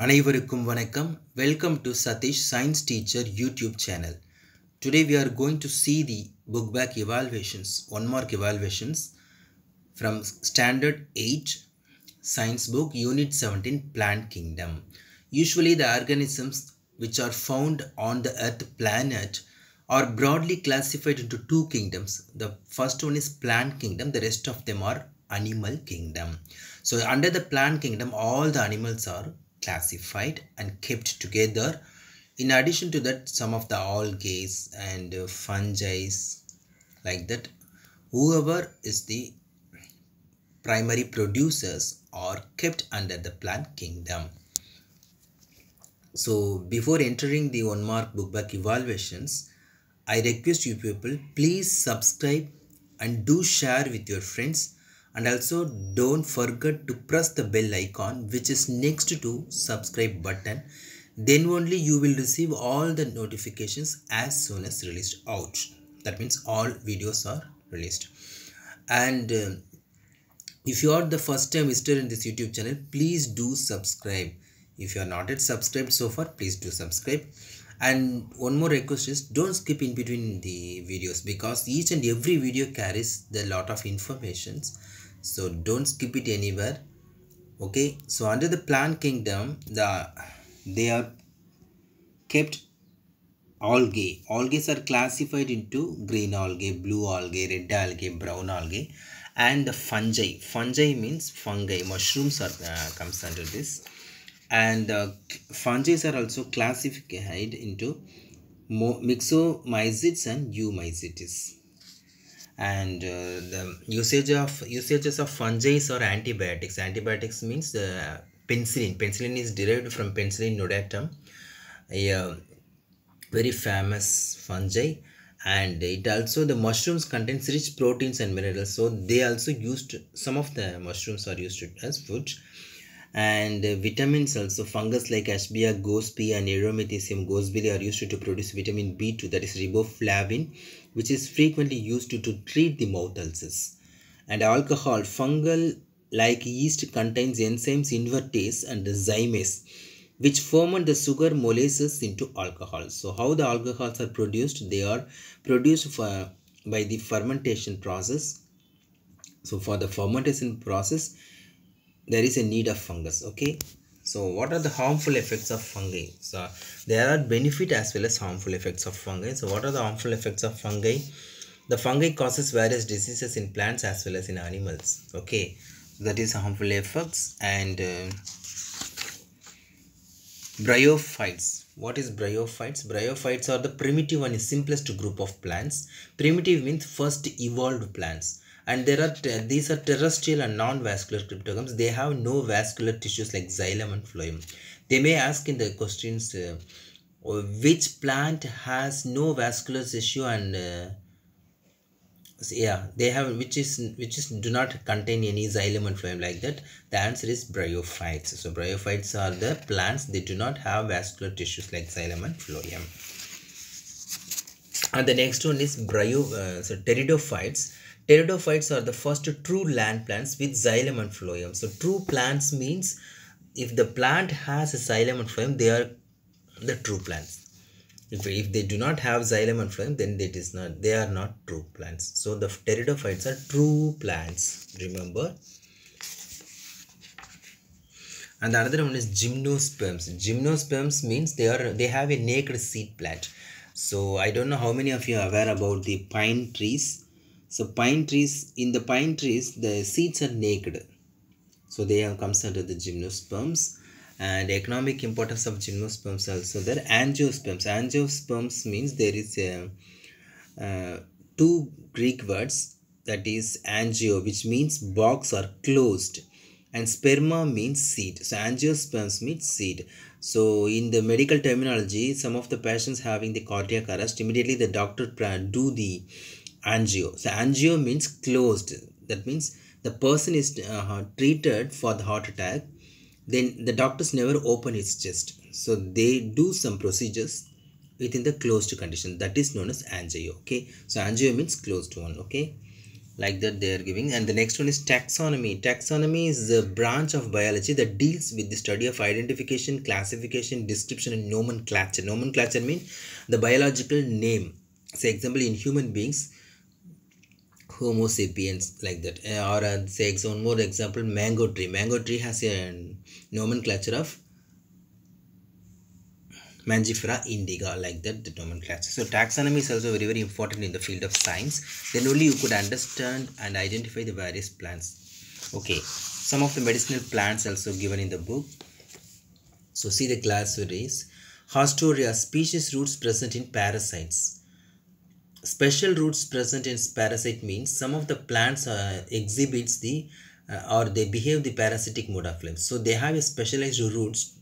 அனைவருக்கும் வணக்கம். Welcome to Satish Science Teacher YouTube channel. Today we are going to see the book back evaluations, 1 mark evaluations from Standard 8 Science book Unit 17 Plant Kingdom. Usually the organisms which are found on the Earth planet are broadly classified into two kingdoms. The first one is plant kingdom, the rest of them are animal kingdom. So under the plant kingdom, all the animals are classified and kept together. In addition to that, some of the algae and fungi, like that, whoever is the primary producers are kept under the plant kingdom. So before entering the 1 mark book back evaluations, I request you people, please subscribe and do share with your friends, and also don't forget to press the bell icon which is next to subscribe button. Then only you will receive all the notifications as soon as released out. That means all videos are released. And if you are the first time visitor in this YouTube channel, please do subscribe. If you are not yet subscribed so far, please do subscribe. And one more request is, don't skip in between the videos, because each and every video carries the lot of informations. So don't skip it anywhere. Okay, so under the plant kingdom, they are kept algae. Algae are classified into green algae, blue algae, red algae, brown algae, and the fungi. Fungi means fungi. Mushrooms are comes under this. And fungi are also classified into myxomycetes and eumycetes. And the usages of fungi or antibiotics. Antibiotics means penicillin. Penicillin is derived from Penicillium notatum, a very famous fungi. And it also, the mushrooms contains rich proteins and minerals, so they also used, some of the mushrooms are used as food. And vitamins also, fungus like Ashbia gospi and Aromycetium gosbili are used to produce vitamin B2, that is riboflavin, which is frequently used to treat the mouth ulcers. And alcohol, fungal like yeast contains enzymes invertase and zymase, which ferment the sugar molasses into alcohol. So how the alcohols are produced? They are produced by the fermentation process. So for the fermentation process, there is a need of fungus. Okay, so what are the harmful effects of fungi? So there are benefit as well as harmful effects of fungi. So what are the harmful effects of fungi? The fungi causes various diseases in plants as well as in animals. Okay, that is harmful effects. And bryophytes. What is bryophytes? Bryophytes are the primitive and simplest group of plants. Primitive means first evolved plants. And these are terrestrial and non-vascular cryptogams. They have no vascular tissues like xylem and phloem. They may ask in the questions, which plant has no vascular tissue and they have which is do not contain any xylem and phloem, like that. The answer is bryophytes. So bryophytes are the plants, they do not have vascular tissues like xylem and phloem. And the next one is pteridophytes. Pteridophytes are the first true land plants with xylem and phloem. So true plants means if the plant has a xylem and phloem, they are the true plants. If they do not have xylem and phloem, then they are not true plants. So the pteridophytes are true plants, remember. And another one is gymnosperms. Gymnosperms means they have a naked seed plant. So I don't know how many of you are aware about the pine trees. So in the pine trees, the seeds are naked. So they have comes under the gymnosperms. And economic importance of gymnosperms also there. Angiosperms. Angiosperms means there is two Greek words, that is angio, which means box or closed, and sperma means seed. So angiosperms means seed. So in the medical terminology, some of the patients having the cardiac arrest, immediately the doctor do the angio. So angio means closed. That means the person is treated for the heart attack, then the doctors never open his chest, so they do some procedures within the closed condition, that is known as angio. Okay, so angio means closed one. Okay, like that they are giving. And the next one is taxonomy. Taxonomy is the branch of biology that deals with the study of identification, classification, description, and nomenclature. Nomenclature means the biological name. Say example, in human beings, homo sapiens, like that. Or say one more example, mango tree. Mango tree has a nomenclature of Mangifera indica, like that, the nomenclature. So taxonomy is also very important in the field of science. Then only you could understand and identify the various plants. Okay, some of the medicinal plants also given in the book. So see the glossaries. Hostoria, species roots present in parasites. Special roots present in parasite means some of the plants exhibits the or they behave the parasitic mode of life. So they have a specialized roots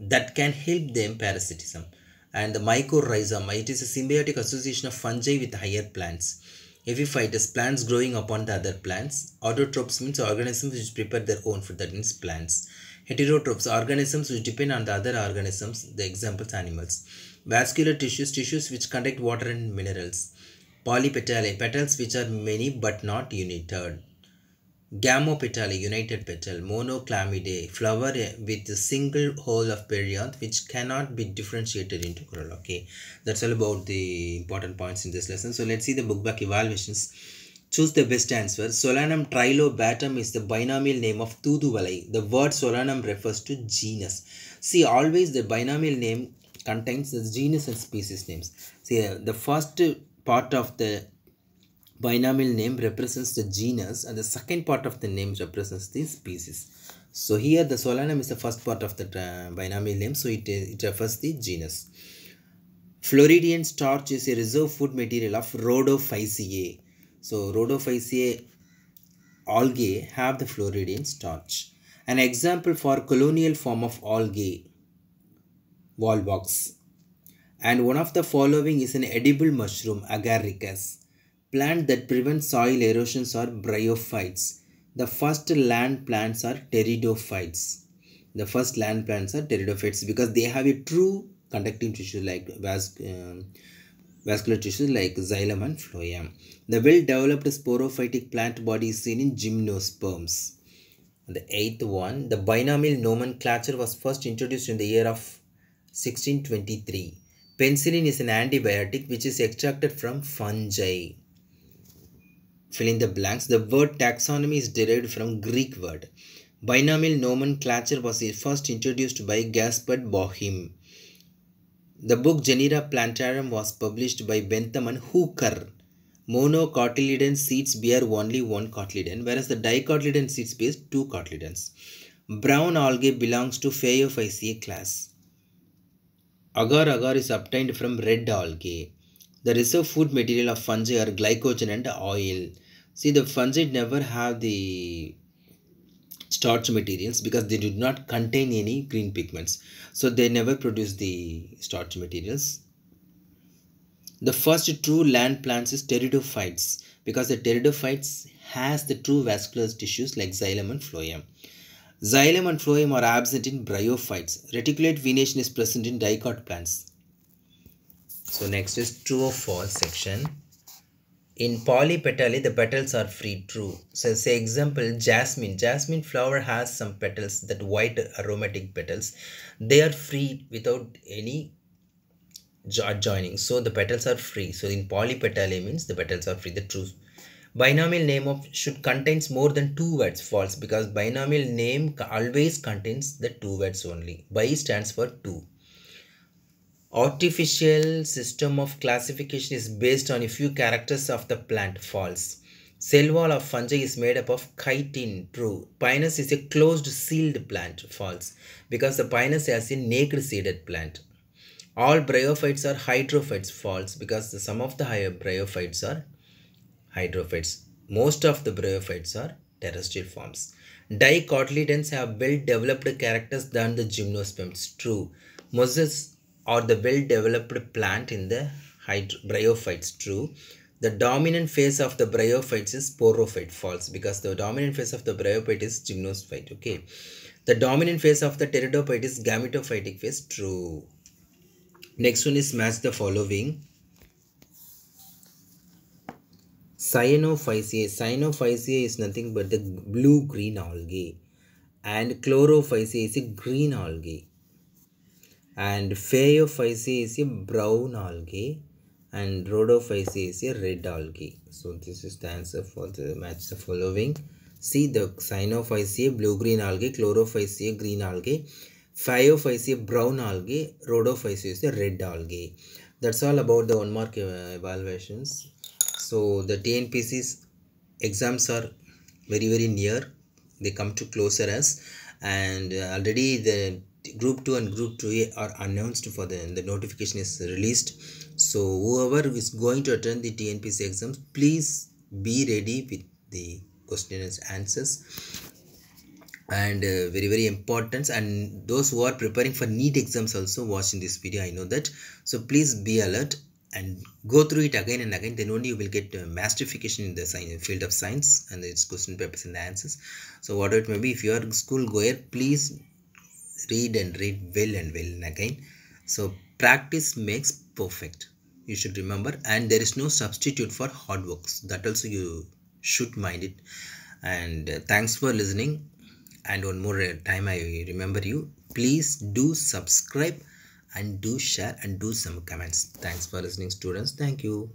that can help them parasitism. And the mycorrhizum, it is a symbiotic association of fungi with higher plants. Epiphytes, plants growing upon the other plants. Autotrophs means organisms which prepare their own food, that means plants. Heterotrophs, organisms which depend on the other organisms, the examples animals. Vascular tissues, tissues which conduct water and minerals. Polypetalae, petals which are many but not united. Gamopetalae, united petal. Monoclamidae, flower with a single hole of perianth which cannot be differentiated into corolla. Okay, that's all about the important points in this lesson. So let's see the book back evaluations. Choose the best answer. Solanum trilobatum is the binomial name of Toothuvallai. The word Solanum refers to genus. See, always the binomial name contains the genus and species names. See, the first part of the binomial name represents the genus and the second part of the name represents the species. So here the Solanum is the first part of the binomial name, so it refers the genus. Floridian starch is a reserve food material of Rhodophyceae. So Rhodophyceae algae have the Floridian starch. An example for colonial form of algae, Volvox. And one of the following is an edible mushroom, Agaricus. Plant that prevent soil erosions are bryophytes. The first land plants are pteridophytes. The first land plants are pteridophytes because they have a true conducting tissue like vascular tissues like xylem and phloem. The well-developed sporophytic plant body is seen in Gymnosperms. The eighth one, the binomial nomenclature was first introduced in the year of 1623. Penicillin is an antibiotic which is extracted from fungi. Fill in the blanks. The word taxonomy is derived from Greek word. Binomial nomenclature was first introduced by Gaspard Boehm. The book Genera Plantarum was published by Bentham and Hooker. Monocotyledon seeds bear only one cotyledon, whereas the dicotyledon seeds bear two cotyledons. Brown algae belongs to Phaeophyceae class. Agar-agar is obtained from red algae. The reserve food material of fungi are glycogen and oil. See, the fungi never have the starch materials because they do not contain any green pigments. So they never produce the starch materials. The first true land plants is pteridophytes because the pteridophytes has the true vascular tissues like xylem and phloem. Xylem and phloem are absent in bryophytes. Reticulate venation is present in dicot plants. So next is true or false section. In polypetalae, the petals are free. True. So say example, jasmine. Jasmine flower has some petals, that white aromatic petals. They are free without any joining. So the petals are free. So in polypetalae means the petals are free. The true. Binomial name of should contains more than two words. False, because binomial name always contains the two words only. Bi stands for two. Artificial system of classification is based on a few characters of the plant. False. Cell wall of fungi is made up of chitin. True. Pinus is a closed sealed plant. False, because the pinus has a naked seeded plant. All bryophytes are hydrophytes. False, because some of the bryophytes are hydrophytes. Most of the bryophytes are terrestrial forms. Dicotyledons have well-developed characters than the gymnosperms. True. Mosses are the well-developed plant in the bryophytes. True. The dominant phase of the bryophytes is sporophyte. False, because the dominant phase of the bryophyte is gymnosperm. Okay. The dominant phase of the pteridophyte is gametophytic phase. True. Next one is match the following. Cyanophyceae. Cyanophyceae is nothing but the blue-green algae. And chlorophyceae is a green algae. And phaeophyceae is a brown algae. And rhodophyceae is a red algae. So this is the answer for the match the following. See the Cyanophyceae, blue-green algae, chlorophyceae, green algae, phaeophyceae, brown algae, rhodophyceae is a red algae. That's all about the 1 mark evaluations. So the TNPC's exams are very near. They come to closer us, and already the group 2 and group 2A are announced for the notification is released. So whoever is going to attend the TNPC exams, please be ready with the questions and answers, and very important. And those who are preparing for NEET exams also watching this video, I know that. So please be alert and go through it again and again. Then only you will get masterification in the field of science and its question papers and the answers. So whatever it may be, if you are a school goer, please read and read well and well and again. So practice makes perfect, you should remember, and there is no substitute for hard works. That also you should mind it. And thanks for listening. And one more time I remember you, please do subscribe and do share and do some comments. Thanks for listening, students. Thank you.